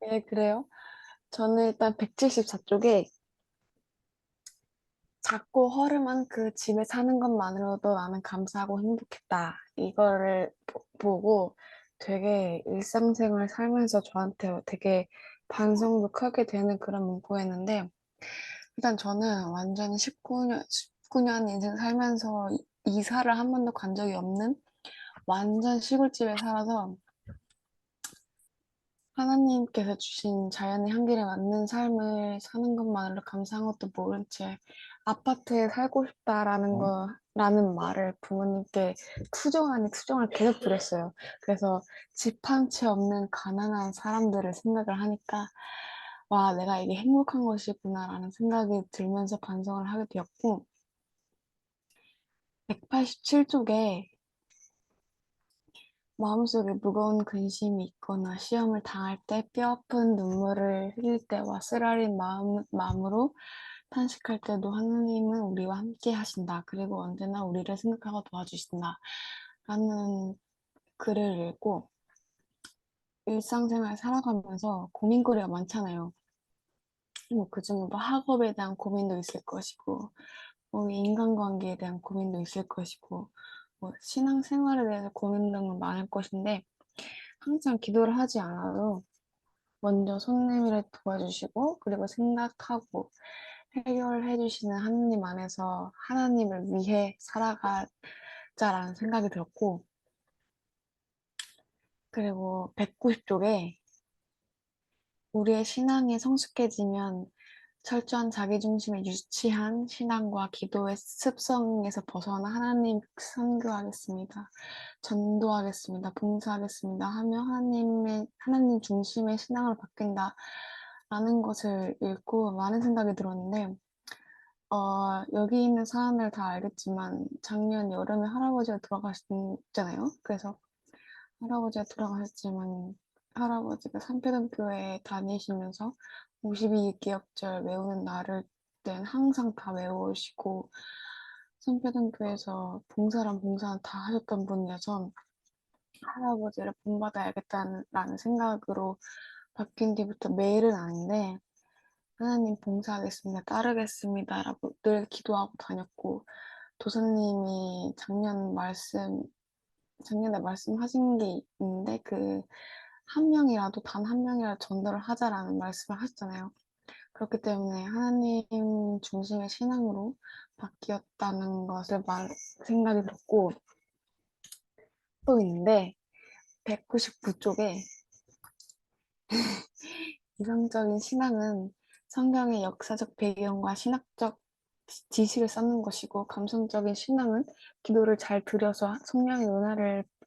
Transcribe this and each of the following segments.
네, 그래요. 저는 일단 174쪽에 작고 허름한 그 집에 사는 것만으로도 나는 감사하고 행복했다. 이거를 보고 되게 일상생활 살면서 저한테 되게 반성도 크게 되는 그런 문구였는데, 일단 저는 완전 19년 인생 살면서 이사를 한 번도 간 적이 없는 완전 시골집에 살아서 하나님께서 주신 자연의 향기를 맡는 삶을 사는 것만으로 감사한 것도 모른 채 아파트에 살고 싶다라는 라는 말을 부모님께 투정 아닌 투정을 계속 드렸어요. 그래서 집 한 채 없는 가난한 사람들을 생각을 하니까 와, 내가 이게 행복한 것이구나라는 생각이 들면서 반성을 하게 되었고 187쪽에 마음속에 무거운 근심이 있거나 시험을 당할 때 뼈아픈 눈물을 흘릴 때와 쓰라린 마음으로 탄식할 때도 하나님은 우리와 함께 하신다. 그리고 언제나 우리를 생각하고 도와주신다. 라는 글을 읽고 일상생활 살아가면서 고민거리가 많잖아요. 뭐 그중에 뭐 학업에 대한 고민도 있을 것이고, 뭐 인간관계에 대한 고민도 있을 것이고, 뭐 신앙생활에 대해서 고민 등은 많을 것인데, 항상 기도를 하지 않아도 먼저 손 내밀어 도와주시고 그리고 생각하고 해결해 주시는 하나님 안에서 하나님을 위해 살아가자라는 생각이 들었고 그리고 190쪽에 우리의 신앙이 성숙해지면 철저한 자기중심에 유치한 신앙과 기도의 습성에서 벗어나 하나님 선교하겠습니다. 전도하겠습니다. 봉사하겠습니다. 하며 하나님 중심의 신앙을 바뀐다. 라는 것을 읽고 많은 생각이 들었는데, 여기 있는 사람들 다 알겠지만, 작년 여름에 할아버지가 돌아가셨잖아요. 그래서 할아버지가 돌아가셨지만, 할아버지가 산패등교회 다니시면서 52기억절 외우는 날을 땐 항상 다 외우시고, 산패등교회에서 봉사란 봉사는 다 하셨던 분이어서, 할아버지를 본받아야겠다는 생각으로 바뀐 뒤부터 매일은 아닌데, 하나님 봉사하겠습니다. 따르겠습니다라고 늘 기도하고 다녔고, 도사님이 작년에 말씀하신 게 있는데, 한 명이라도, 단 한 명이라도 전도를 하자라는 말씀을 하셨잖아요. 그렇기 때문에 하나님 중심의 신앙으로 바뀌었다는 것을 생각이 들었고, 또 있는데, 199쪽에 이성적인 신앙은 성경의 역사적 배경과 신학적 지식을 쌓는 것이고, 감성적인 신앙은 기도를 잘 들여서 성령의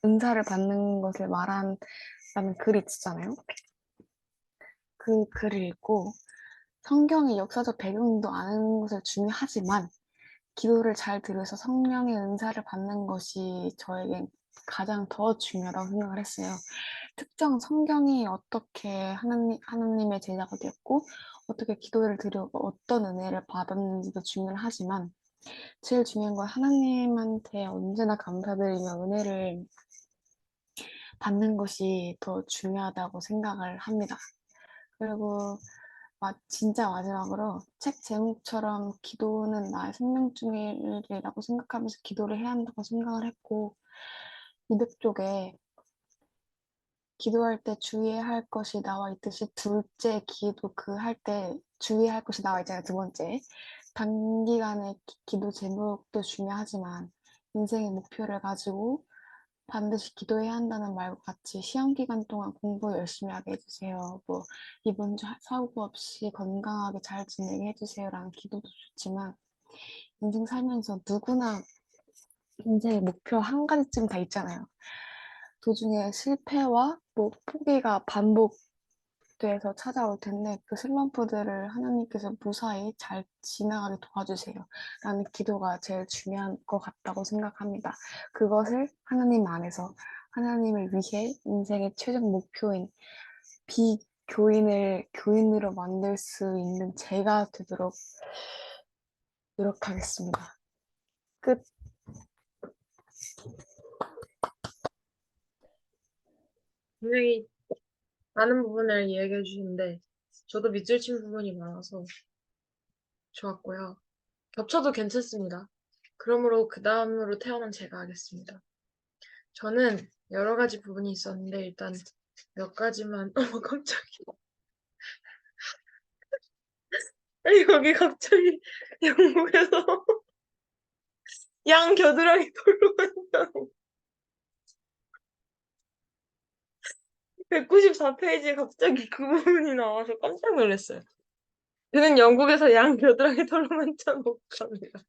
은사를 받는 것을 말한다는 글이 있잖아요. 그 글을 읽고, 성경의 역사적 배경도 아는 것을 중요하지만, 기도를 잘 들여서 성령의 은사를 받는 것이 저에겐 가장 더 중요하다고 생각을 했어요. 특정 성경이 어떻게 하나님의 제자가 됐고, 어떻게 기도를 드리고 어떤 은혜를 받았는지도 중요하지만, 제일 중요한 건 하나님한테 언제나 감사드리며 은혜를 받는 것이 더 중요하다고 생각을 합니다. 그리고 진짜 마지막으로 책 제목처럼 기도는 나의 생명 중일이라고 생각하면서 기도를 해야 한다고 생각을 했고, 200쪽에 기도할 때 주의해야 할 것이 나와 있듯이 둘째 기도 그 할 때 주의해야 할 것이 나와 있잖아요. 두 번째. 단기간의 기도 제목도 중요하지만 인생의 목표를 가지고 반드시 기도해야 한다는 말과 같이 시험 기간 동안 공부 열심히 하게 해주세요. 뭐 이번 주 사고 없이 건강하게 잘 지내게 해주세요라는 기도도 좋지만 인생 살면서 누구나 인생의 목표 한 가지쯤 다 있잖아요. 도중에 실패와 뭐 포기가 반복돼서 찾아올 텐데 그 슬럼프들을 하나님께서 무사히 잘 지나가게 도와주세요. 라는 기도가 제일 중요한 것 같다고 생각합니다. 그것을 하나님 안에서 하나님을 위해 인생의 최종 목표인 비교인을 교인으로 만들 수 있는 제가 되도록 노력하겠습니다. 끝. 분명히 많은 부분을 이야기해 주시는데, 저도 밑줄 친 부분이 많아서 좋았고요. 겹쳐도 괜찮습니다. 그러므로 그 다음으로 태어난 제가 하겠습니다. 저는 여러 가지 부분이 있었는데, 일단 몇 가지만, 깜짝이야. 아니, 여기 갑자기 영국에서 양 겨드랑이 돌로 만다 194페이지에 갑자기 그 부분이 나와서 깜짝 놀랐어요. 그는 영국에서 양 겨드랑이 털로 만져놓고 갑니다.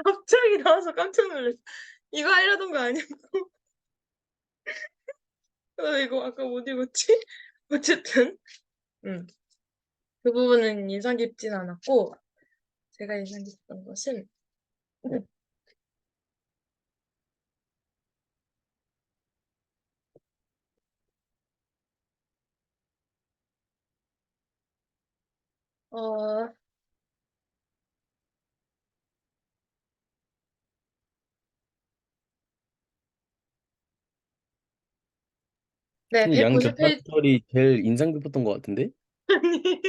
갑자기 나와서 깜짝 놀랐어. 이거 하려던 거 아니야? 이거 아까 못 읽었지? 어쨌든, 음, 그 부분은 인상 깊진 않았고, 제가 인상 깊었던 것은, 어, 네, 근데 양 190페이지, 곁다리털이 제일 인상 깊었던 것 같은데? 아니,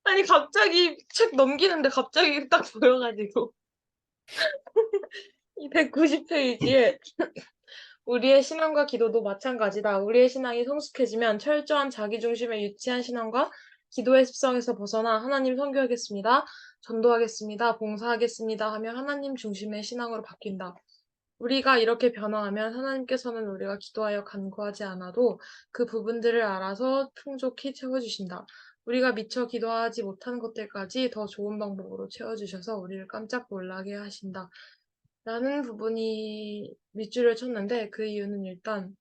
아니, 갑자기 책 넘기는데 갑자기 딱 보여가지고, 이 190페이지에 우리의 신앙과 기도도 마찬가지다. 우리의 신앙이 성숙해지면 철저한 자기중심에 유치한 신앙과 기도의 습성에서 벗어나 하나님 선교하겠습니다. 전도하겠습니다. 봉사하겠습니다. 하며 하나님 중심의 신앙으로 바뀐다. 우리가 이렇게 변화하면 하나님께서는 우리가 기도하여 간구하지 않아도 그 부분들을 알아서 풍족히 채워주신다. 우리가 미처 기도하지 못한 것들까지 더 좋은 방법으로 채워주셔서 우리를 깜짝 놀라게 하신다. 라는 부분이 밑줄을 쳤는데 그 이유는 일단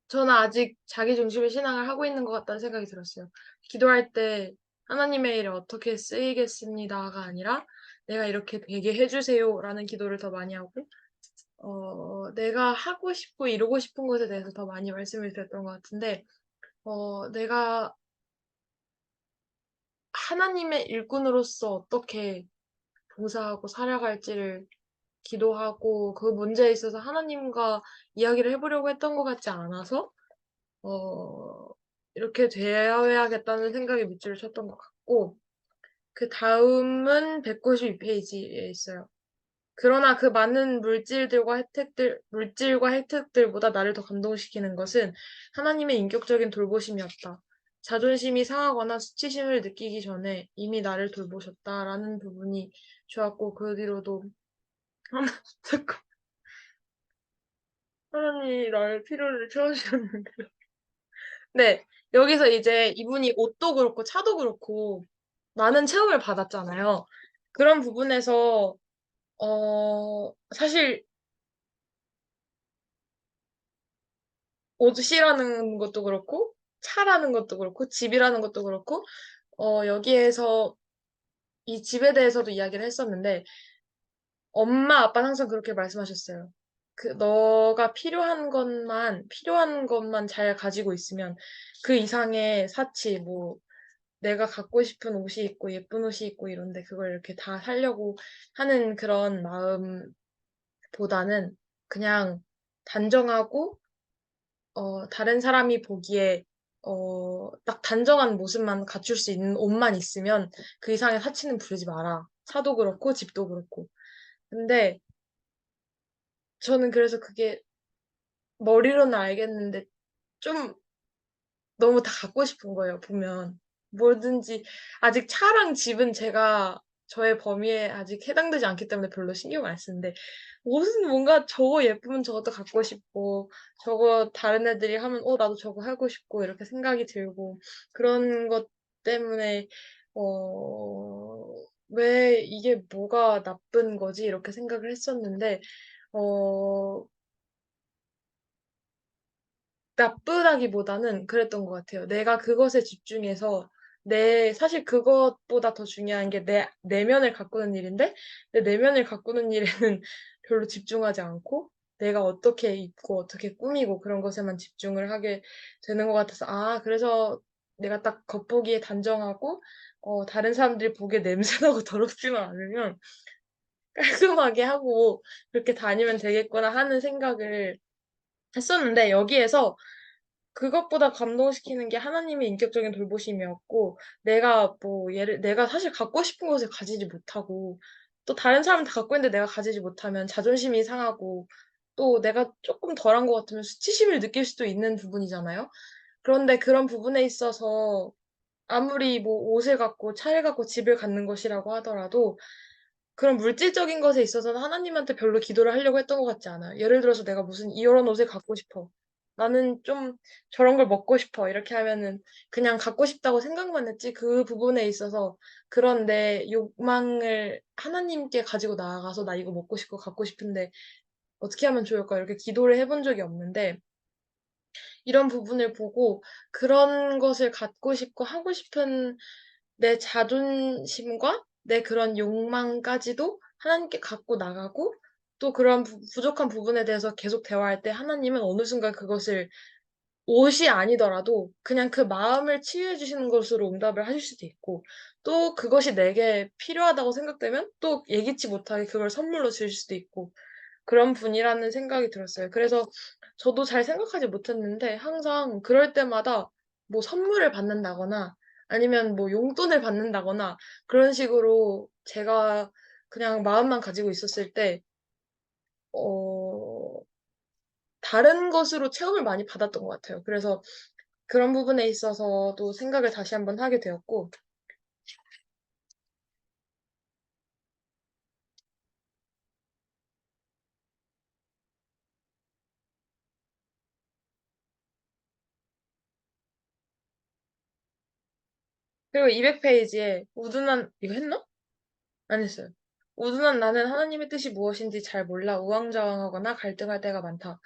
저는 아직 자기중심의 신앙을 하고 있는 것 같다는 생각이 들었어요. 기도할 때 하나님의 일에 어떻게 쓰이겠습니다가 아니라 내가 이렇게 되게 해주세요라는 기도를 더 많이 하고 내가 하고 싶고 이루고 싶은 것에 대해서 더 많이 말씀을 드렸던 것 같은데 내가 하나님의 일꾼으로서 어떻게 봉사하고 살아갈지를 기도하고 그 문제에 있어서 하나님과 이야기를 해보려고 했던 것 같지 않아서 어, 이렇게 되어야겠다는 생각에 밑줄을 쳤던 것 같고 그 다음은 192페이지에 있어요. 그러나 그 많은 물질과 혜택들보다 나를 더 감동시키는 것은 하나님의 인격적인 돌보심이었다. 자존심이 상하거나 수치심을 느끼기 전에 이미 나를 돌보셨다라는 부분이 좋았고 그 뒤로도 하나, 잠깐, 하나님이 나의 필요를 채워주셨는데. 네, 여기서 이제 이분이 옷도 그렇고 차도 그렇고 많은 체험을 받았잖아요. 그런 부분에서, 사실 옷이라는 것도 그렇고, 차라는 것도 그렇고, 집이라는 것도 그렇고, 여기에서 이 집에 대해서도 이야기를 했었는데, 엄마, 아빠는 항상 그렇게 말씀하셨어요. 너가 필요한 것만 잘 가지고 있으면 그 이상의 사치, 뭐, 내가 갖고 싶은 옷이 있고 예쁜 옷이 있고 이런데 그걸 이렇게 다 사려고 하는 그런 마음보다는 그냥 단정하고 다른 사람이 보기에 딱 단정한 모습만 갖출 수 있는 옷만 있으면 그 이상의 사치는 부리지 마라. 차도 그렇고 집도 그렇고. 근데 저는 그래서 그게 머리로는 알겠는데 좀 너무 다 갖고 싶은 거예요, 보면. 뭐든지, 아직 차랑 집은 제가 저의 범위에 아직 해당되지 않기 때문에 별로 신경 안 쓰는데, 옷은 뭔가 저거 예쁘면 저것도 갖고 싶고, 저거 다른 애들이 하면, 나도 저거 하고 싶고, 이렇게 생각이 들고, 그런 것 때문에, 왜 이게 뭐가 나쁜 거지? 이렇게 생각을 했었는데, 어, 나쁘다기보다는 그랬던 것 같아요. 내가 그것에 집중해서 사실 그것보다 더 중요한 게 내 내면을 가꾸는 일인데, 내 내면을 가꾸는 일에는 별로 집중하지 않고, 내가 어떻게 입고, 어떻게 꾸미고 그런 것에만 집중을 하게 되는 것 같아서, 그래서 내가 딱 겉보기에 단정하고, 다른 사람들이 보기에 냄새나고 더럽지만 않으면, 깔끔하게 하고 그렇게 다니면 되겠구나 하는 생각을 했었는데 여기에서 그것보다 감동시키는 게 하나님의 인격적인 돌보심이었고 내가 사실 갖고 싶은 것을 가지지 못하고 또 다른 사람은 다 갖고 있는데 내가 가지지 못하면 자존심이 상하고 또 내가 조금 덜한 것 같으면 수치심을 느낄 수도 있는 부분이잖아요. 그런데 그런 부분에 있어서 아무리 뭐 옷을 갖고 차를 갖고 집을 갖는 것이라고 하더라도 그런 물질적인 것에 있어서는 하나님한테 별로 기도를 하려고 했던 것 같지 않아요. 예를 들어서 내가 무슨 이런 옷을 갖고 싶어. 나는 좀 저런 걸 먹고 싶어. 이렇게 하면은 그냥 갖고 싶다고 생각만 했지 그 부분에 있어서 그런 내 욕망을 하나님께 가지고 나아가서 나 이거 먹고 싶고 갖고 싶은데 어떻게 하면 좋을까? 이렇게 기도를 해본 적이 없는데 이런 부분을 보고 그런 것을 갖고 싶고 하고 싶은 내 자존심과 내 그런 욕망까지도 하나님께 갖고 나가고 또 그런 부족한 부분에 대해서 계속 대화할 때 하나님은 어느 순간 그것을 옷이 아니더라도 그냥 그 마음을 치유해 주시는 것으로 응답을 하실 수도 있고 또 그것이 내게 필요하다고 생각되면 또 예기치 못하게 그걸 선물로 주실 수도 있고 그런 분이라는 생각이 들었어요. 그래서 저도 잘 생각하지 못했는데 항상 그럴 때마다 뭐 선물을 받는다거나 아니면 뭐 용돈을 받는다거나 그런 식으로 제가 그냥 마음만 가지고 있었을 때, 어, 다른 것으로 체험을 많이 받았던 것 같아요. 그래서 그런 부분에 있어서도 생각을 다시 한번 하게 되었고, 그리고 200페이지에 우둔한, 이거 했나? 안 했어요. 우둔한 나는 하나님의 뜻이 무엇인지 잘 몰라 우왕좌왕하거나 갈등할 때가 많다.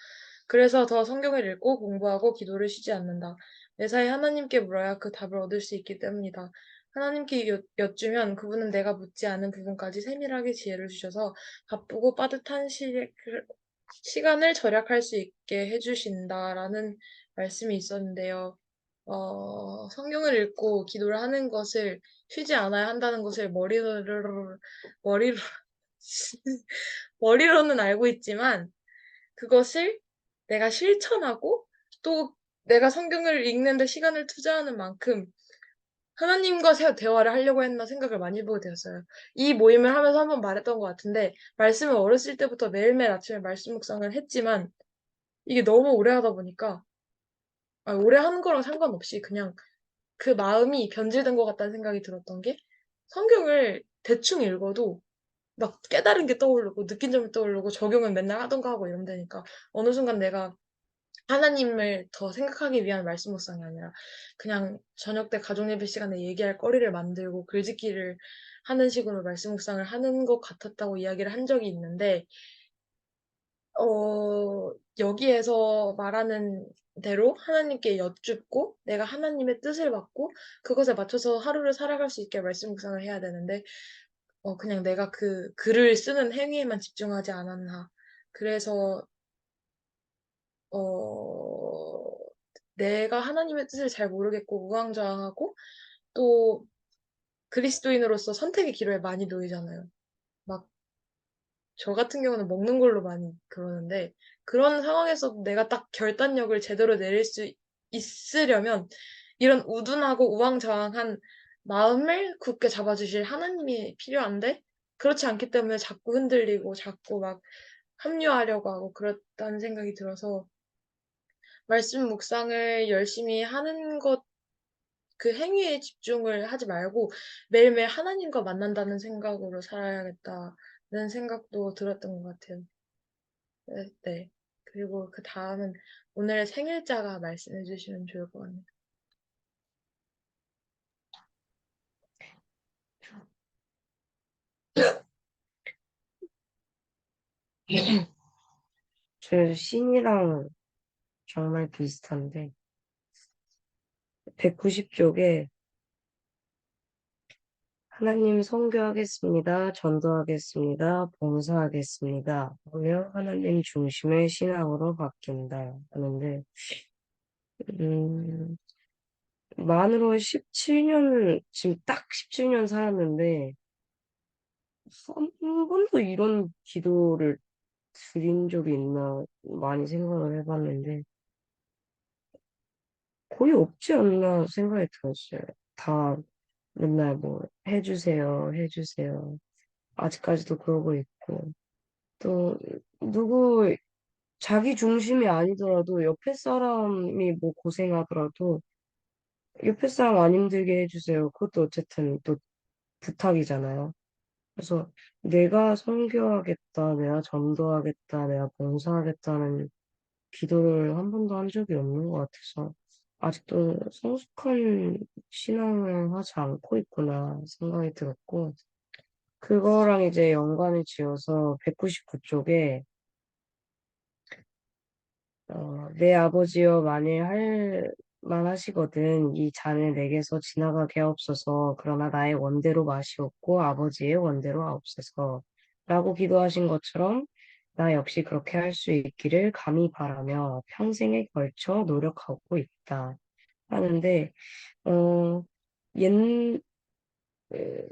그래서 더 성경을 읽고 공부하고 기도를 쉬지 않는다. 매사에 하나님께 물어야 그 답을 얻을 수 있기 때문이다. 하나님께 여쭈면 그분은 내가 묻지 않은 부분까지 세밀하게 지혜를 주셔서 바쁘고 빠듯한 시간을 절약할 수 있게 해주신다라는 말씀이 있었는데요. 성경을 읽고 기도를 하는 것을 쉬지 않아야 한다는 것을 머리로, 머리로는 알고 있지만 그것을 내가 실천하고 또 내가 성경을 읽는데 시간을 투자하는 만큼 하나님과 대화를 하려고 했나 생각을 많이 해보게 되었어요. 이 모임을 하면서 한번 말했던 것 같은데 말씀을 어렸을 때부터 매일매일 아침에 말씀 묵상을 했지만 이게 너무 오래 하다 보니까 오래 하는 거랑 상관없이 그냥 그 마음이 변질된 것 같다는 생각이 들었던 게 성경을 대충 읽어도 막 깨달은 게 떠오르고 느낀 점이 떠오르고 적용은 맨날 하던가 하고 이런다니까 어느 순간 내가 하나님을 더 생각하기 위한 말씀 묵상이 아니라 그냥 저녁 때 가족 예배 시간에 얘기할 거리를 만들고 글짓기를 하는 식으로 말씀 묵상을 하는 것 같았다고 이야기를 한 적이 있는데 여기에서 말하는 대로 하나님께 여쭙고 내가 하나님의 뜻을 받고 그것에 맞춰서 하루를 살아갈 수 있게 말씀 묵상을 해야 되는데 그냥 내가 그 글을 쓰는 행위에만 집중하지 않았나. 그래서 어, 내가 하나님의 뜻을 잘 모르겠고 우왕좌왕하고 또 그리스도인으로서 선택의 기로에 많이 놓이잖아요. 막 저 같은 경우는 먹는 걸로 많이 그러는데 그런 상황에서 내가 딱 결단력을 제대로 내릴 수 있으려면 이런 우둔하고 우왕좌왕한 마음을 굳게 잡아주실 하나님이 필요한데 그렇지 않기 때문에 자꾸 흔들리고 자꾸 막 합류하려고 하고 그렇다는 생각이 들어서 말씀 묵상을 열심히 하는 것, 그 행위에 집중을 하지 말고 매일매일 하나님과 만난다는 생각으로 살아야겠다는 생각도 들었던 것 같아요. 네. 네. 그리고 그 다음은 오늘의 생일자가 말씀해 주시면 좋을 것 같네요. 제 신이랑 정말 비슷한데 190쪽에 하나님 선교하겠습니다. 전도하겠습니다. 봉사하겠습니다. 하며 하나님 중심의 신앙으로 바뀐다 하는데 음, 만으로 17년 지금 딱 17년 살았는데 한 번도 이런 기도를 드린 적이 있나 많이 생각을 해봤는데 거의 없지 않나 생각이 들었어요. 다 맨날 뭐 해주세요, 해주세요. 아직까지도 그러고 있고 또 누구 자기 중심이 아니더라도 옆에 사람이 뭐 고생하더라도 옆에 사람 안 힘들게 해주세요. 그것도 어쨌든 또 부탁이잖아요. 그래서 내가 선교하겠다, 내가 전도하겠다, 내가 봉사하겠다는 기도를 한 번도 한 적이 없는 것 같아서 아직도 성숙한 신앙을 하지 않고 있구나 생각이 들었고 그거랑 이제 연관을 지어서 199쪽에 내 아버지여 만일 할 만하시거든 이 잔을 내게서 지나가게 하옵소서 그러나 나의 원대로 마시옵고 아버지의 원대로 하옵소서 라고 기도하신 것처럼 나 역시 그렇게 할 수 있기를 감히 바라며 평생에 걸쳐 노력하고 있다 하는데 어, 옛, 에,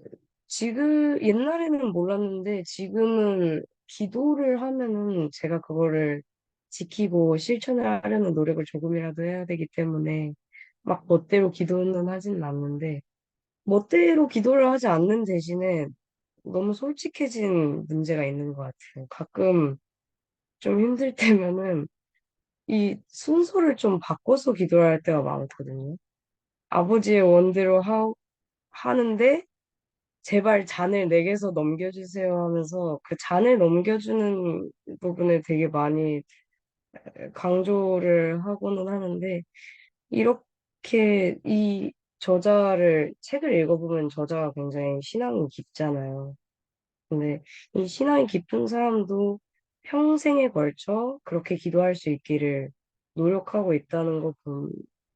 지금 옛날에는 몰랐는데 지금은 기도를 하면은 제가 그거를 지키고 실천을 하려는 노력을 조금이라도 해야 되기 때문에 막 멋대로 기도는 하진 않는데 멋대로 기도를 하지 않는 대신에 너무 솔직해진 문제가 있는 것 같아요. 가끔 좀 힘들 때면은 이 순서를 좀 바꿔서 기도를 할 때가 많거든요. 아버지의 원대로 하는데 제발 잔을 내게서 넘겨주세요 하면서 그 잔을 넘겨주는 부분에 되게 많이 강조를 하고는 하는데 이렇게 이 책을 읽어보면 저자가 굉장히 신앙이 깊잖아요. 근데 이 신앙이 깊은 사람도 평생에 걸쳐 그렇게 기도할 수 있기를 노력하고 있다는 거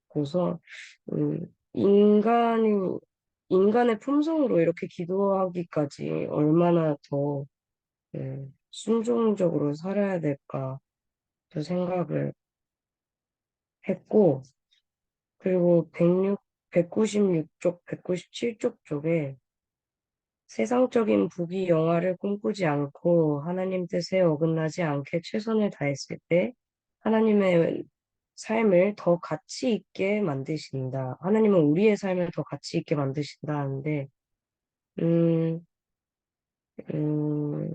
보고서, 인간의 품성으로 이렇게 기도하기까지 얼마나 더, 순종적으로 살아야 될까, 또 생각을 했고, 그리고 196쪽, 197쪽 쪽에 세상적인 부귀 영화를 꿈꾸지 않고 하나님 뜻에 어긋나지 않게 최선을 다했을 때 하나님의 삶을 더 가치 있게 만드신다. 하나님은 우리의 삶을 더 가치 있게 만드신다 하는데, 음, 음,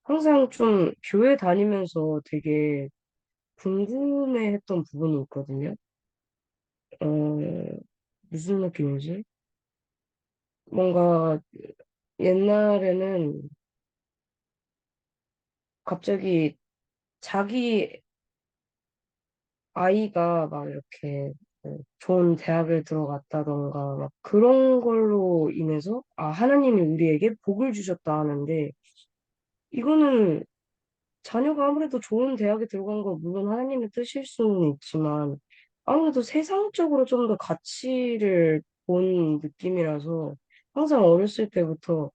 항상 좀 교회 다니면서 되게 궁금해했던 부분이 있거든요. 어, 무슨 느낌이지? 뭔가 옛날에는 갑자기 자기 아이가 막 이렇게 좋은 대학을 들어갔다던가 막 그런 걸로 인해서 하나님이 우리에게 복을 주셨다 하는데 이거는 자녀가 아무래도 좋은 대학에 들어간 건 물론 하나님의 뜻일 수는 있지만 아무래도 세상적으로 좀 더 가치를 본 느낌이라서 항상 어렸을 때부터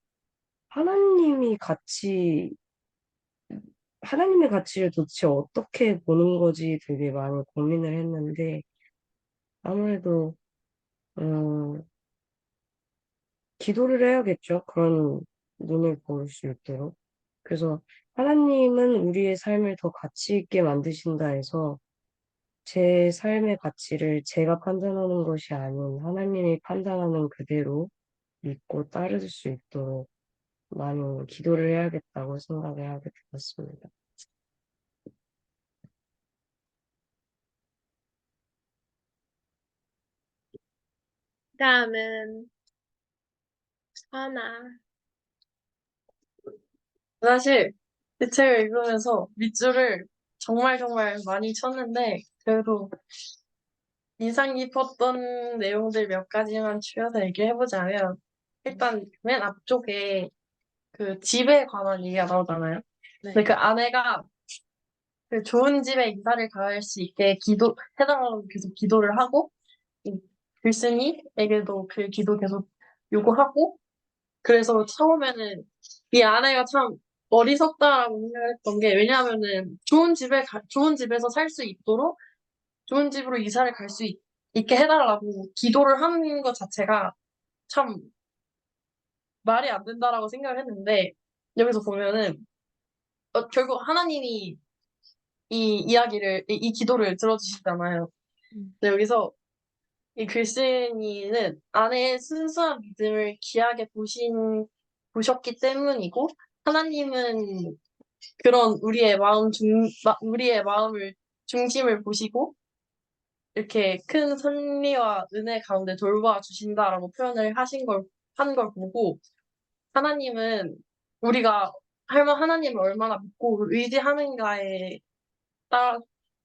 하나님이 가치 하나님의 가치를 도대체 어떻게 보는 거지 되게 많이 고민을 했는데 아무래도 음, 기도를 해야겠죠. 그런 눈을 볼 수 있도록. 그래서 하나님은 우리의 삶을 더 가치 있게 만드신다 해서 제 삶의 가치를 제가 판단하는 것이 아닌 하나님이 판단하는 그대로 믿고 따를 수 있도록 많이 기도를 해야겠다고 생각을 하게 되었습니다. 다음은 하나. 사실 이 책을 읽으면서 밑줄을 정말 정말 많이 쳤는데 그래도 인상 깊었던 내용들 몇 가지만 추려서 얘기해보자면 일단 맨 앞쪽에 그 집에 관한 얘기가 나오잖아요. 근데 그 아내가 그 좋은 집에 이사를 갈 수 있게 해달라고 계속 기도를 하고 이 글쓴이에게도 그 기도 계속 요구하고 그래서 처음에는 이 아내가 참 어리석다라고 생각을 했던 게 왜냐하면은 좋은 집에서 살 수 있도록 좋은 집으로 이사를 갈 수 있게 해달라고 기도를 하는 것 자체가 참 말이 안 된다라고 생각을 했는데, 여기서 보면은, 결국 하나님이 이 기도를 들어주시잖아요. 근데 여기서 이 글쓴이는 아내의 순수한 믿음을 귀하게 보셨기 때문이고, 하나님은 그런 우리의 마음을 중심을 보시고, 이렇게 큰 섭리와 은혜 가운데 돌봐 주신다라고 표현을 한 걸 보고, 하나님은 우리가 하나님을 얼마나 믿고 의지하는가에 따라,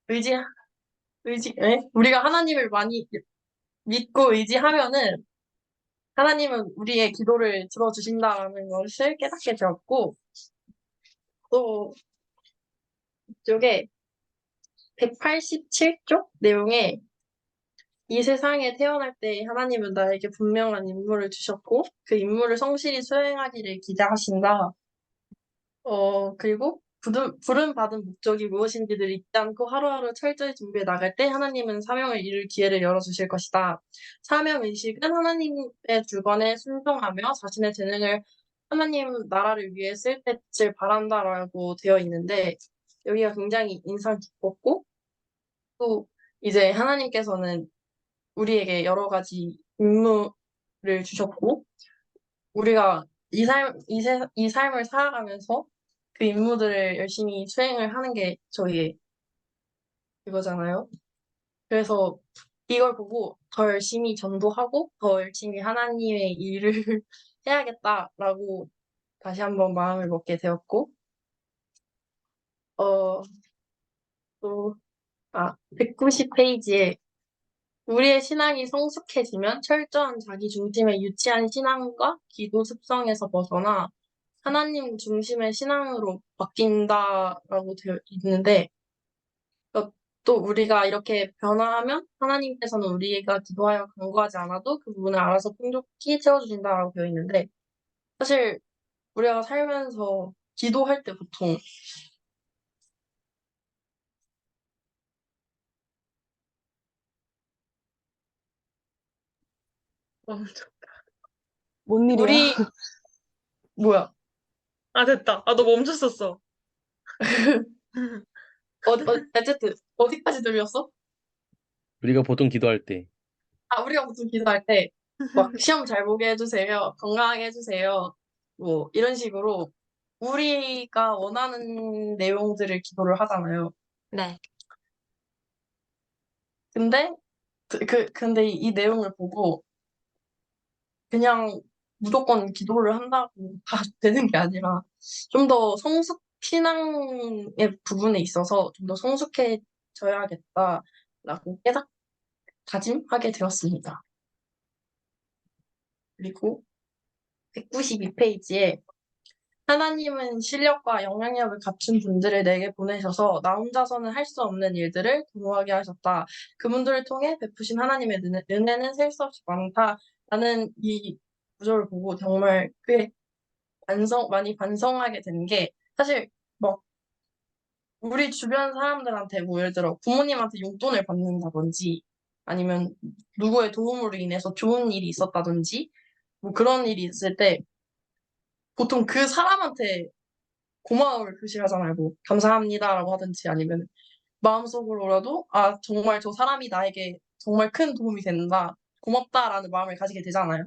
의지, 우리가 하나님을 많이 믿고 의지하면은 하나님은 우리의 기도를 들어주신다라는 것을 깨닫게 되었고, 또 이쪽에 187쪽 내용에 이 세상에 태어날 때 하나님은 나에게 분명한 임무를 주셨고 그 임무를 성실히 수행하기를 기대하신다. 그리고 부름받은 목적이 무엇인지를 잊지 않고 하루하루 철저히 준비해 나갈 때 하나님은 사명을 이룰 기회를 열어주실 것이다. 사명의식은 하나님의 주권에 순종하며 자신의 재능을 하나님 나라를 위해 쓸 때를 바란다라고 되어 있는데, 여기가 굉장히 인상 깊었고, 또 이제 하나님께서는 우리에게 여러 가지 임무를 주셨고, 우리가 이 삶을 살아가면서 그 임무들을 열심히 수행을 하는 게 저희의 그거잖아요. 그래서 이걸 보고 더 열심히 전도하고 더 열심히 하나님의 일을 해야겠다라고 다시 한번 마음을 먹게 되었고, 어, 또, 190페이지에 우리의 신앙이 성숙해지면 철저한 자기 중심의 유치한 신앙과 기도 습성에서 벗어나 하나님 중심의 신앙으로 바뀐다라고 되어 있는데, 또 우리가 이렇게 변화하면 하나님께서는 우리가 기도하여 간구하지 않아도 그 부분을 알아서 풍족히 채워주신다라고 되어 있는데, 사실 우리가 살면서 기도할 때 보통 뭔 일이야? 우리 뭐야? 됐다. 너 멈췄었어. 어쨌든 어디까지 들렸어? 우리가 보통 기도할 때 우리가 보통 기도할 때 막 시험 잘 보게 해주세요, 건강하게 해주세요, 뭐 이런 식으로 우리가 원하는 내용들을 기도를 하잖아요. 네. 근데 근데 이 내용을 보고 그냥 무조건 기도를 한다고 다 되는 게 아니라 좀 더 신앙의 부분에 있어서 좀 더 성숙해져야겠다라고 다짐하게 되었습니다. 그리고 192페이지에 하나님은 실력과 영향력을 갖춘 분들을 내게 보내셔서 나 혼자서는 할 수 없는 일들을 도모하게 하셨다. 그분들을 통해 베푸신 하나님의 은혜는 셀 수 없이 많다. 라는 이 구절을 보고 정말 꽤 많이 반성하게 된 게, 사실 뭐 우리 주변 사람들한테 뭐 예를 들어 부모님한테 용돈을 받는다든지 아니면 누구의 도움으로 인해서 좋은 일이 있었다든지 뭐 그런 일이 있을 때 보통 그 사람한테 고마움을 표시하잖아요. 뭐 감사합니다라고 하든지 아니면 마음속으로라도 정말 저 사람이 나에게 정말 큰 도움이 된다, 고맙다라는 마음을 가지게 되잖아요.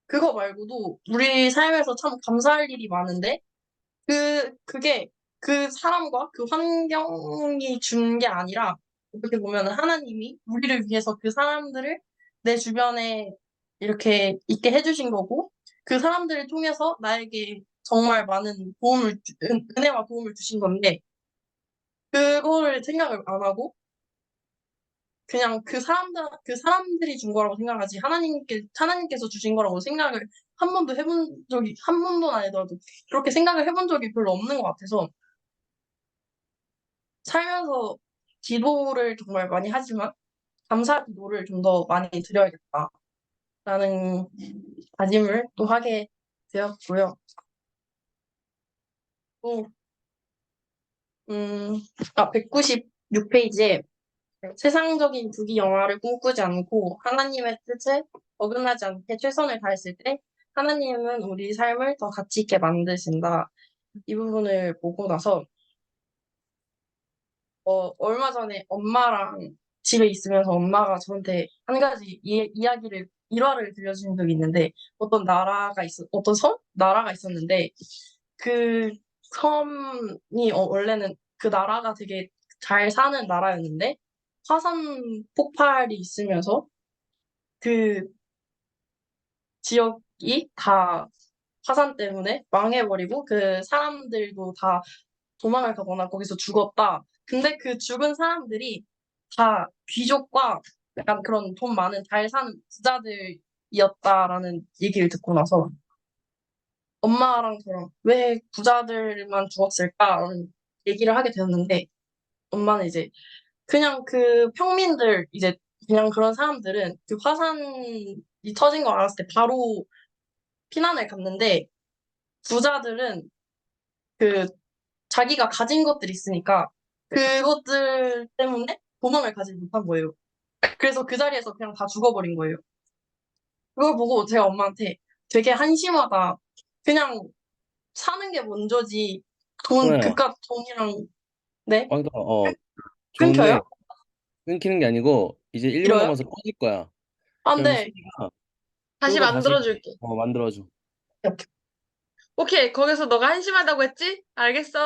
그거 말고도 우리 삶에서 참 감사할 일이 많은데 그게 그 사람과 그 환경이 준 게 아니라 어떻게 보면 하나님이 우리를 위해서 그 사람들을 내 주변에 이렇게 있게 해주신 거고, 그 사람들을 통해서 나에게 정말 많은 은혜와 도움을 주신 건데, 그거를 생각을 안 하고 그냥 그 사람들이 준 거라고 생각하지 하나님께서 주신 거라고 생각을 한 번도 아니더라도 그렇게 생각을 해본 적이 별로 없는 것 같아서, 살면서 기도를 정말 많이 하지만 감사 기도를 좀 더 많이 드려야겠다라는 다짐을 또 하게 되었고요. 또 196페이지에 세상적인 부귀 영화를 꿈꾸지 않고 하나님의 뜻에 어긋나지 않게 최선을 다했을 때 하나님은 우리 삶을 더 가치 있게 만드신다. 이 부분을 보고 나서 얼마 전에 엄마랑 집에 있으면서 엄마가 저한테 한 가지 이야기를 일화를 들려주신 적이 있는데 어떤 나라가 있었는데 그 섬이 원래는 그 나라가 되게 잘 사는 나라였는데 화산 폭발이 있으면서 그 지역이 다 화산 때문에 망해버리고 그 사람들도 다 도망을 가거나 거기서 죽었다. 근데 그 죽은 사람들이 다 귀족과 약간 그런 돈 많은 잘 사는 부자들이었다라는 얘기를 듣고 나서 엄마랑 저랑 왜 부자들만 죽었을까라는 얘기를 하게 되었는데 엄마는 이제 그냥 그 평민들 이제 그냥 그런 사람들은 그 화산이 터진 거 알았을 때 바로 피난을 갔는데 부자들은 그 자기가 가진 것들이 있으니까 그것들 때문에 도망을 가지 못한 거예요. 그래서 그 자리에서 그냥 다 죽어버린 거예요. 그걸 보고 제가 엄마한테 되게 한심하다. 그냥 사는 게 먼저지. 하나야, 그깟 돈이랑, 네? 왕도 좋은데 끊겨요? 끊기는 게 아니고 이제 1분 길어요? 남아서 꺼질 거야. 안 그럼 돼. 수희가 다시 끄고 다시 만들어줄게. 만들어줘. 오케이, 거기서 너가 한심하다고 했지? 알겠어.